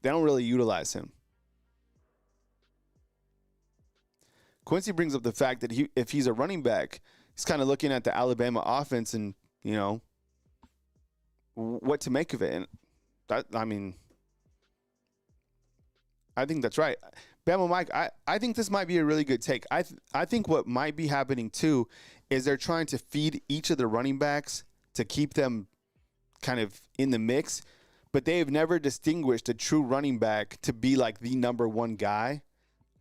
they don't really utilize him. Quincy brings up the fact that if he's a running back, he's kind of looking at the Alabama offense and, what to make of it. And I think that's right. Bama Mike, I think this might be a really good take. I think what might be happening too is they're trying to feed each of the running backs to keep them kind of in the mix, but they have never distinguished a true running back to be like the number one guy.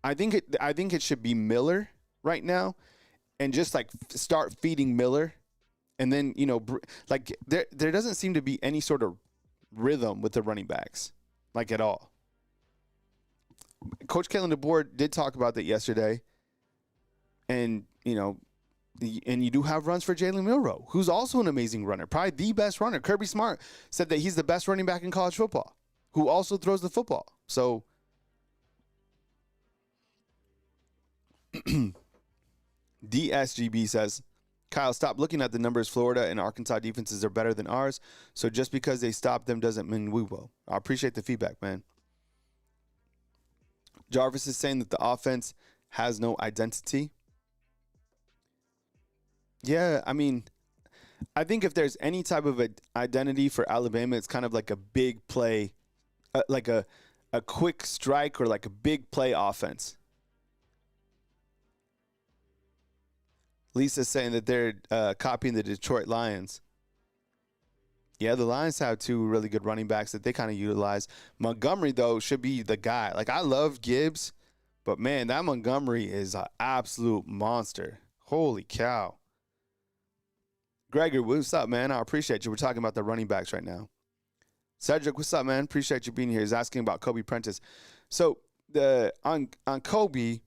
I think it should be Miller right now, and just like start feeding Miller, and then like there doesn't seem to be any sort of rhythm with the running backs, like at all. Coach Kalen DeBoer did talk about that yesterday, and and you do have runs for Jalen Milroe, who's also an amazing runner, probably the best runner. Kirby Smart said that he's the best running back in college football, who also throws the football. So DSGB says, Kyle, stop looking at the numbers. Florida and Arkansas defenses are better than ours, so just because they stop them doesn't mean we will. I appreciate the feedback, man. Jarvis is saying that the offense has no identity. Yeah, I think if there's any type of identity for Alabama, it's kind of like a big play, like a quick strike or like a big play offense. Lisa's saying that they're copying the Detroit Lions. Yeah, the Lions have two really good running backs that they kind of utilize. Montgomery, though, should be the guy. Like, I love Gibbs, but, man, that Montgomery is an absolute monster. Holy cow. Gregory, what's up, man? I appreciate you. We're talking about the running backs right now. Cedric, what's up, man? Appreciate you being here. He's asking about Kobe Prentice. So, on Kobe,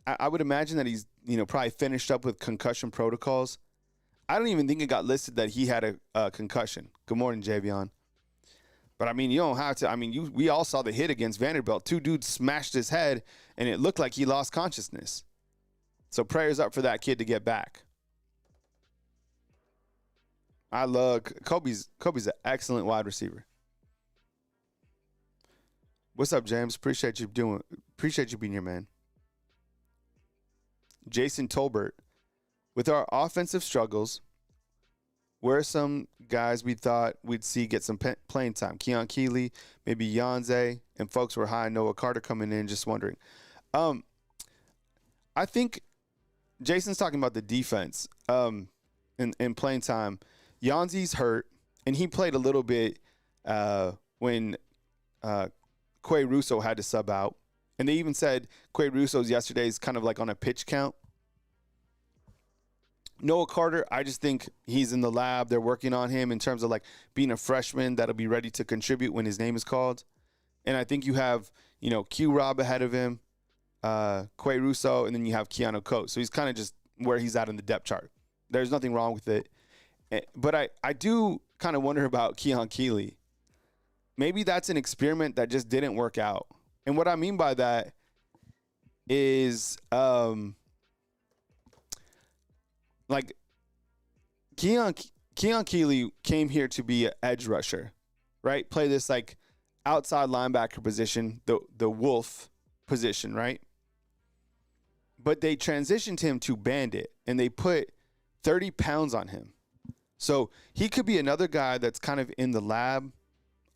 I would imagine that he's, probably finished up with concussion protocols. I don't even think it got listed that he had a concussion. Good morning, Javion. But, you don't have to. We all saw the hit against Vanderbilt. Two dudes smashed his head, and it looked like he lost consciousness. So prayers up for that kid to get back. I love Kobe's an excellent wide receiver. What's up, James? Appreciate you being here, man. Jason Tolbert. With our offensive struggles, where are some guys we thought we'd see get some playing time? Keon Keeley, maybe Yanze, and folks were high. Noah Carter coming in, just wondering. I think Jason's talking about the defense in playing time. Yanze's hurt, and he played a little bit when Quay Russo had to sub out. And they even said Quay Russo's yesterday is kind of like on a pitch count. Noah Carter, I just think he's in the lab. They're working on him in terms of like being a freshman that'll be ready to contribute when his name is called. And I think you have, Q Rob ahead of him, Quay Russo, and then you have Keanu Coates. So he's kind of just where he's at in the depth chart. There's nothing wrong with it. But I do kind of wonder about Keon Keeley. Maybe that's an experiment that just didn't work out. And what I mean by that is like Keon Keeley came here to be an edge rusher, right? Play this like outside linebacker position, the wolf position, right? But they transitioned him to bandit, and they put 30 pounds on him. So he could be another guy that's kind of in the lab.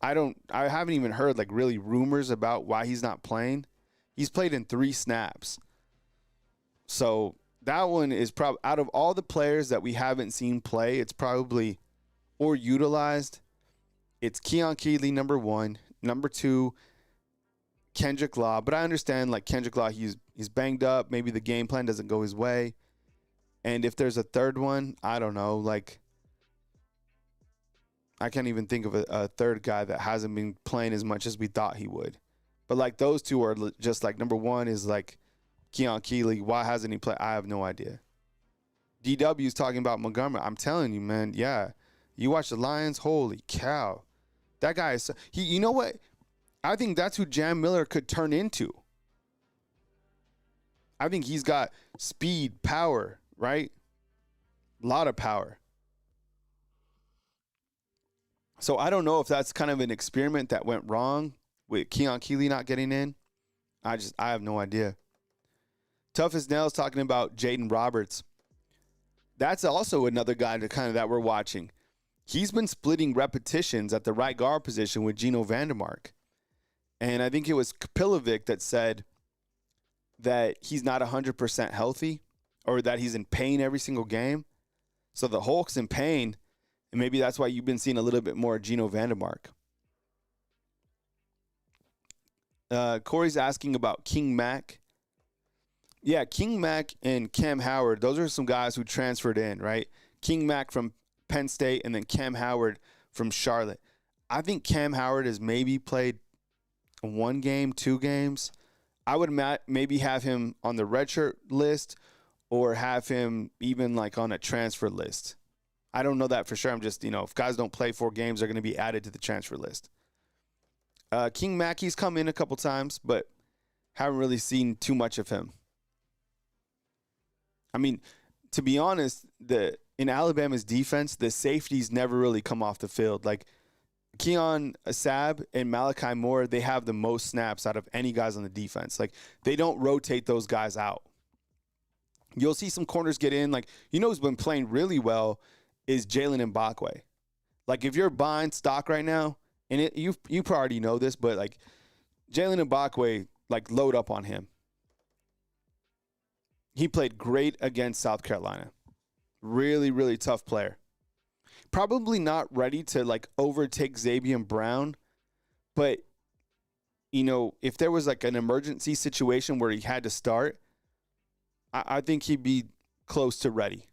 I haven't even heard like really rumors about why he's not playing. He's played in 3 snaps. So that one is probably, out of all the players that we haven't seen play, it's probably, or utilized, it's Keon Keeley, number 1. Number 2, Kendrick Law. But I understand, like, Kendrick Law, he's banged up. Maybe the game plan doesn't go his way. And if there's a third one, I don't know. Like, I can't even think of a third guy that hasn't been playing as much as we thought he would. But, like, those two are just, like, number 1 is, like, Keon Keeley. Why hasn't he played? I have no idea. DW's talking about Montgomery. I'm telling you, man, yeah. You watch the Lions, holy cow. That guy is – you know what? I think that's who Jam Miller could turn into. I think he's got speed, power, right? A lot of power. So I don't know if that's kind of an experiment that went wrong with Keon Keeley not getting in. I have no idea. Tough as Nails talking about Jaden Roberts. That's also another guy that we're watching. He's been splitting repetitions at the right guard position with Gino Vandermark. And I think it was Kapilovic that said that he's not 100% healthy or that he's in pain every single game. So the Hulk's in pain, and maybe that's why you've been seeing a little bit more Gino Vandermark. Corey's asking about King Mack. Yeah, King Mack and Cam Howard, those are some guys who transferred in, right? King Mack from Penn State and then Cam Howard from Charlotte. I think Cam Howard has maybe played 1 game, 2 games. I would maybe have him on the redshirt list or have him even like on a transfer list. I don't know that for sure. I'm just, if guys don't play 4 games, they're going to be added to the transfer list. King Mack, he's come in a couple times, but haven't really seen too much of him. I mean, to be honest, in Alabama's defense, the safeties never really come off the field. Like Keon Asab and Malachi Moore, they have the most snaps out of any guys on the defense. Like they don't rotate those guys out. You'll see some corners get in. Like, who's been playing really well is Jalen Mbakwe. Like if you're buying stock right now, and you already know this, but like Jalen Mbakwe, like load up on him. He played great against South Carolina. Really, really tough player. Probably not ready to like overtake Xavier Brown, but if there was like an emergency situation where he had to start, I think he'd be close to ready.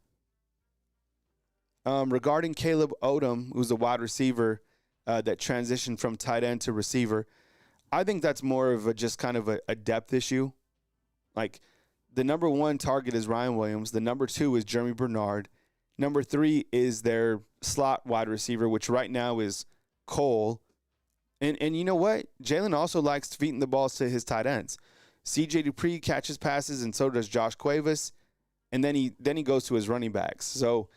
Regarding Caleb Odom, who's a wide receiver that transitioned from tight end to receiver, I think that's more of just kind of a depth issue. Like the number 1 target is Ryan Williams. The number 2 is Jeremy Bernard. Number 3 is their slot wide receiver, which right now is Cole. And you know what? Jalen also likes feeding the balls to his tight ends. CJ Dupree catches passes, and so does Josh Cuevas. And then he goes to his running backs. So,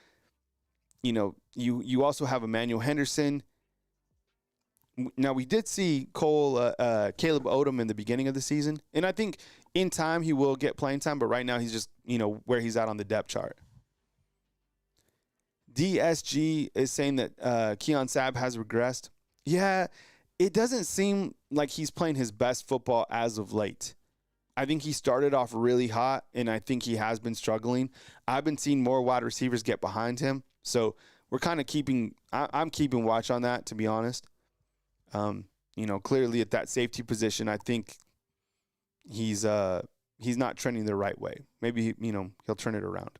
you also have Emmanuel Henderson. Now, we did see Caleb Odom in the beginning of the season, and I think in time he will get playing time, but right now he's just, where he's at on the depth chart. DSG is saying that Keon Sabb has regressed. Yeah, it doesn't seem like he's playing his best football as of late. I think he started off really hot, and I think he has been struggling. I've been seeing more wide receivers get behind him, so we're kind of I'm keeping watch on that, to be honest. Clearly at that safety position, I think he's not trending the right way. Maybe, he'll turn it around.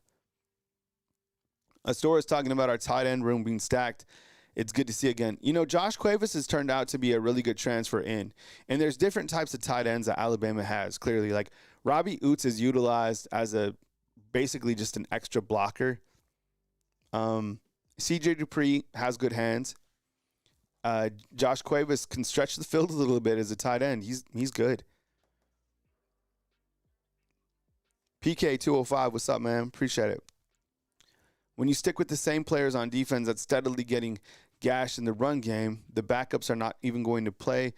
Astora is talking about our tight end room being stacked. It's good to see again. Josh Cuevas has turned out to be a really good transfer in. And there's different types of tight ends that Alabama has, clearly. Like Robbie Oots is utilized as basically just an extra blocker. CJ Dupree has good hands. Josh Cuevas can stretch the field a little bit as a tight end. He's good. PK205, what's up, man? Appreciate it. When you stick with the same players on defense that's steadily getting gashed in the run game, the backups are not even going to play.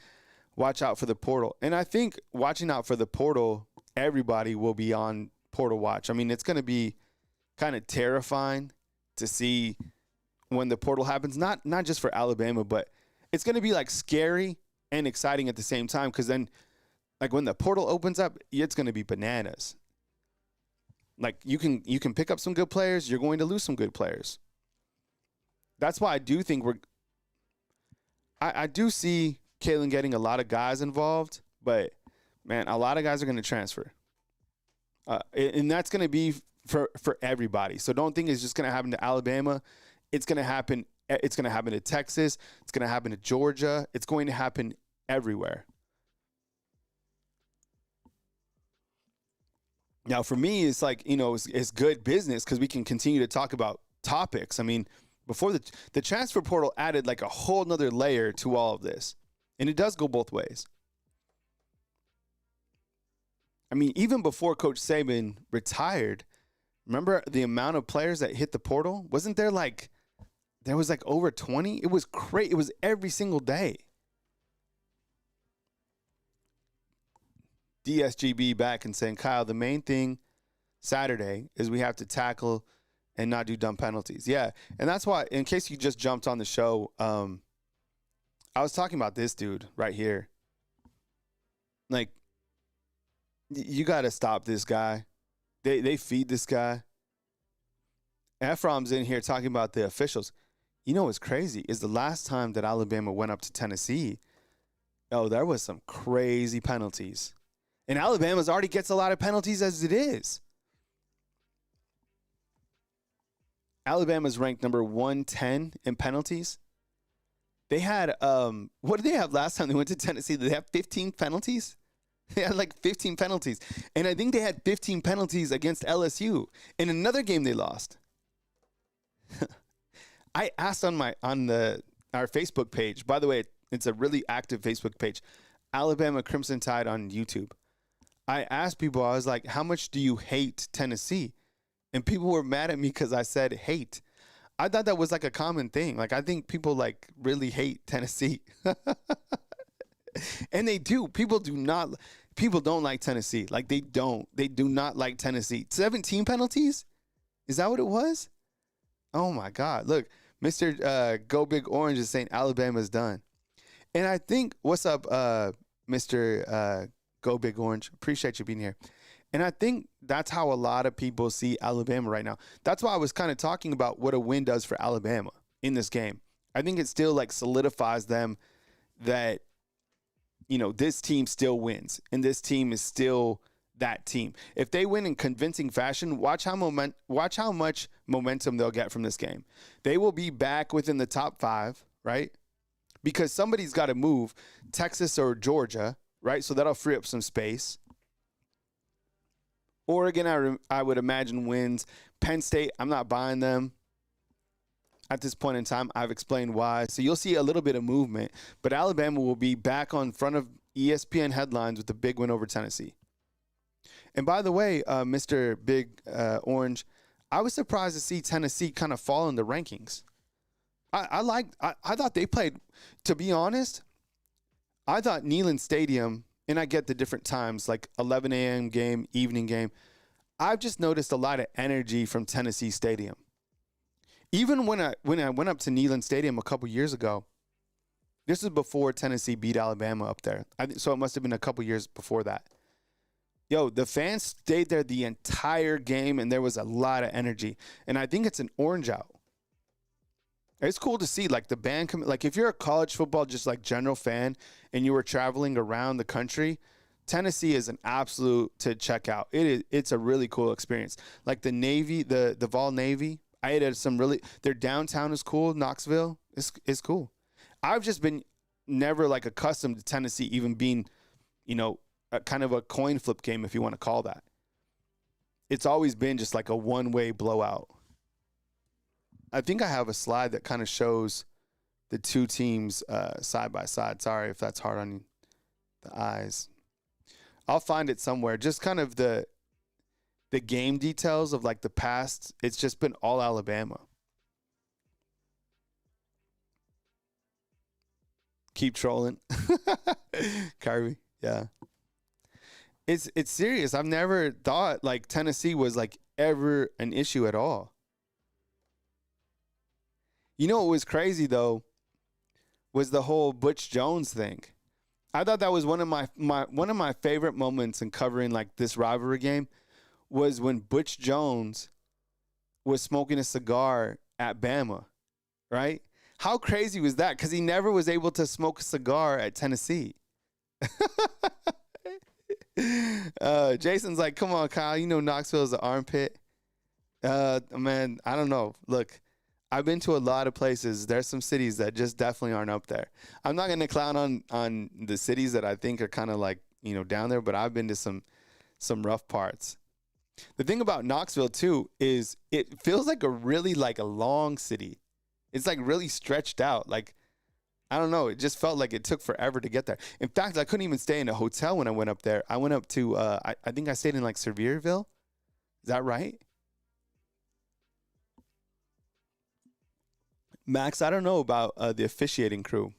Watch out for the portal. And I think watching out for the portal, everybody will be on portal watch. I mean, it's going to be kind of terrifying to see when the portal happens, not just for Alabama, but it's going to be like scary and exciting at the same time, because then like when the portal opens up, it's going to be bananas. Like you can pick up some good players, you're going to lose some good players. That's why I do think I do see Kalen getting a lot of guys involved, but man, a lot of guys are going to transfer. And that's going to be for everybody. So don't think it's just going to happen to Alabama. It's going to happen. It's going to happen to Texas. It's going to happen to Georgia. It's going to happen everywhere. Now, for me, it's like, it's good business because we can continue to talk about topics. I mean, before the transfer portal added like a whole nother layer to all of this. And it does go both ways. I mean, even before Coach Saban retired, Remember the amount of players that hit the portal? Wasn't there like there was like over 20? It was crazy. It was every single day. DSGB back and saying, Kyle, the main thing Saturday is we have to tackle and not do dumb penalties. Yeah, and that's why, in case you just jumped on the show, I was talking about this dude right here. Like, you got to stop this guy. They feed this guy. Ephraim's in here talking about the officials. You know what's crazy is the last time that Alabama went up to Tennessee, there was some crazy penalties. And Alabama's already gets a lot of penalties as it is. Alabama's ranked number 110 in penalties. They had, what did they have last time they went to Tennessee? Did they have 15 penalties? They had like 15 penalties. And I think they had 15 penalties against LSU. In another game they lost. I asked on our Facebook page. By the way, it's a really active Facebook page. Alabama Crimson Tide on YouTube. I asked people, I was like, how much do you hate Tennessee? And people were mad at me because I said hate. I thought that was like a common thing. Like, I think people like really hate Tennessee. And they do. People don't like Tennessee. Like, they do not like Tennessee. 17 penalties? Is that what it was? Oh my God. Look, Mr. Go Big Orange is saying Alabama's done. And I think, what's up, Mr. Go Big Orange? Appreciate you being here. And I think that's how a lot of people see Alabama right now. That's why I was kind of talking about what a win does for Alabama in this game. I think it still like solidifies them that, this team still wins and this team is still that team. If they win in convincing fashion, watch how much momentum they'll get from this game. They will be back within the top 5, right? Because somebody's got to move, Texas or Georgia, right? So that'll free up some space. Oregon, I would imagine, wins. Penn State, I'm not buying them at this point in time. I've explained why. So you'll see a little bit of movement. But Alabama will be back on front of ESPN headlines with a big win over Tennessee. And by the way, Mr. Big Orange, I was surprised to see Tennessee kind of fall in the rankings. I thought they played, to be honest, I thought Neyland Stadium, and I get the different times, like 11 a.m. game, evening game. I've just noticed a lot of energy from Tennessee Stadium. Even when I went up to Neyland Stadium a couple years ago, this was before Tennessee beat Alabama up there. So it must have been a couple years before that. Yo, the fans stayed there the entire game, and there was a lot of energy. And I think it's an orange out. It's cool to see, like, the band come. Like, if you're a college football, just like general fan, and you were traveling around the country, Tennessee is an absolute to check out. It's a really cool experience. Like the Navy, the Vol Navy. I ate at their downtown is cool. Knoxville is cool. I've just been never like accustomed to Tennessee even being, kind of a coin flip game, if you want to call that. It's always been just like a one-way blowout. I think I have a slide that kind of shows the two teams side by side. Sorry if that's hard on the eyes. I'll find it somewhere. Just kind of the game details of like the past. It's just been all Alabama. Keep trolling. Kirby, yeah. It's serious. I've never thought like Tennessee was like ever an issue at all. You know what was crazy, though, was the whole Butch Jones thing. I thought that was one of my favorite moments in covering like this rivalry game was when Butch Jones was smoking a cigar at Bama, right? How crazy was that? Because he never was able to smoke a cigar at Tennessee. Jason's like, come on, Kyle. You know Knoxville is an armpit. Man, I don't know. Look. I've been to a lot of places. There's some cities that just definitely aren't up there. I'm not going to clown on the cities that I think are kind of like, down there, but I've been to some rough parts. The thing about Knoxville too is it feels like a really like a long city. It's like really stretched out. Like, I don't know. It just felt like it took forever to get there. In fact, I couldn't even stay in a hotel when I went up there. I went up to, I think I stayed in like Sevierville. Is that right? Max, I don't know about the officiating crew.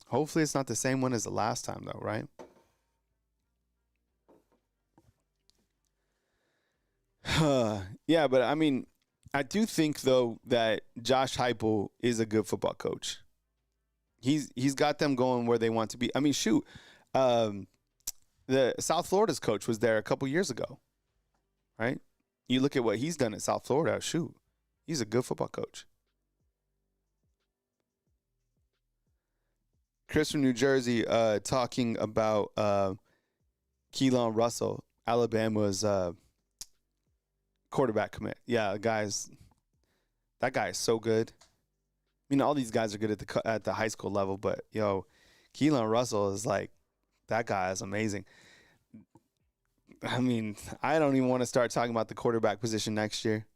Hopefully it's not the same one as the last time, though, right? Yeah, but I mean, I do think, though, that Josh Heupel is a good football coach. He's got them going where they want to be. I mean, shoot, the South Florida's coach was there a couple years ago, right? You look at what he's done at South Florida. Shoot, he's a good football coach. Chris from New Jersey talking about Keelan Russell, Alabama's quarterback commit. Yeah, that guy is so good. I mean, all these guys are good at the high school level, but Keelan Russell is like, that guy is amazing. I mean, I don't even want to start talking about the quarterback position next year.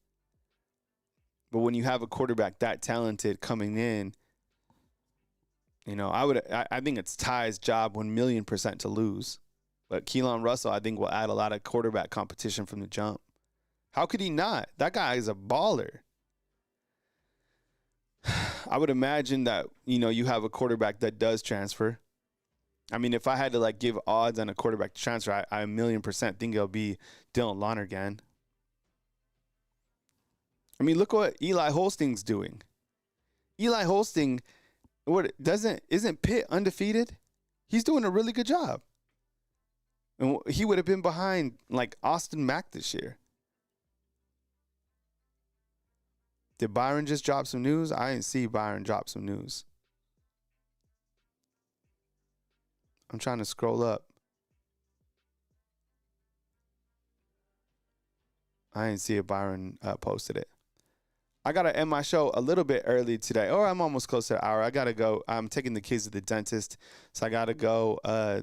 But when you have a quarterback that talented coming in, I think it's Ty's job 1,000,000% to lose. But Keelan Russell, I think, will add a lot of quarterback competition from the jump. How could he not? That guy is a baller. I would imagine that, you have a quarterback that does transfer. I mean, if I had to give odds on a quarterback transfer, I 1,000,000% think it'll be Dylan Lonergan. I mean, look what Eli Holsting's doing. Eli Holsting, isn't Pitt undefeated? He's doing a really good job. And he would have been behind Austin Mack this year. Did Byron just drop some news? I didn't see Byron drop some news. I'm trying to scroll up. I didn't see if Byron posted it. I got to end my show a little bit early today. Or I'm almost close to an hour. I got to go. I'm taking the kids to the dentist. So I got to go. I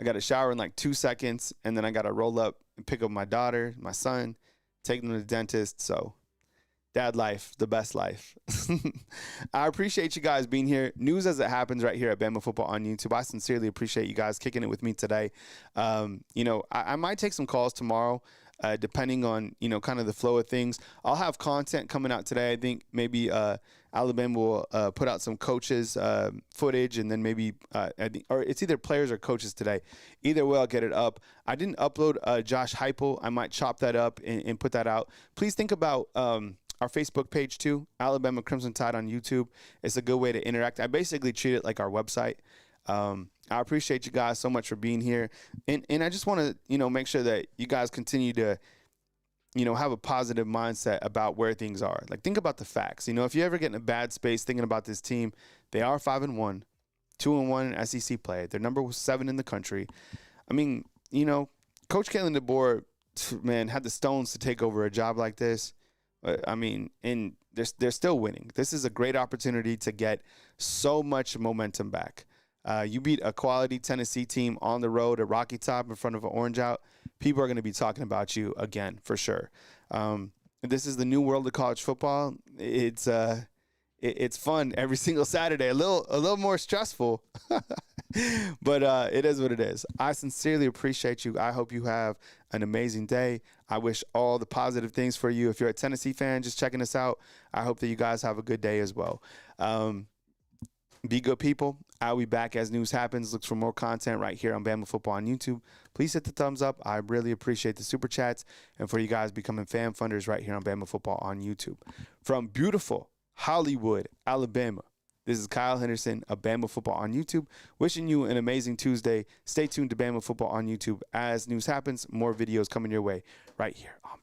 got to shower in 2 seconds. And then I got to roll up and pick up my daughter, my son, take them to the dentist. So dad life, the best life. I appreciate you guys being here. News as it happens right here at Bama Football on YouTube. I sincerely appreciate you guys kicking it with me today. I might take some calls tomorrow. Depending on, kind of the flow of things. I'll have content coming out today. I think maybe Alabama will put out some coaches footage, and then maybe or it's either players or coaches today. Either way, I'll get it up. I didn't upload Josh Heupel. I might chop that up and put that out. Please think about our Facebook page too, Alabama Crimson Tide on YouTube. It's a good way to interact. I basically treat it like our website. I appreciate you guys so much for being here. And I just want to, make sure that you guys continue to, have a positive mindset about where things are. Think about the facts. If you ever get in a bad space thinking about this team, they are 5-1, 2-1 in SEC play. They're number 7 in the country. I mean, Coach Kalen DeBoer, man, had the stones to take over a job like this. I mean, and they're still winning. This is a great opportunity to get so much momentum back. You beat a quality Tennessee team on the road at Rocky Top in front of an Orange Out. People are going to be talking about you again for sure. This is the new world of college football. It's fun every single Saturday. A little more stressful, but it is what it is. I sincerely appreciate you. I hope you have an amazing day. I wish all the positive things for you. If you're a Tennessee fan just checking us out, I hope that you guys have a good day as well. Be good people. I'll be back as news happens. Look for more content right here on Bama Football on YouTube. Please hit the thumbs up. I really appreciate the super chats and for you guys becoming fan funders right here on Bama Football on YouTube. From beautiful Hollywood, Alabama, this is Kyle Henderson of Bama Football on YouTube. Wishing you an amazing Tuesday. Stay tuned to Bama Football on YouTube. As news happens, more videos coming your way right here on Bama.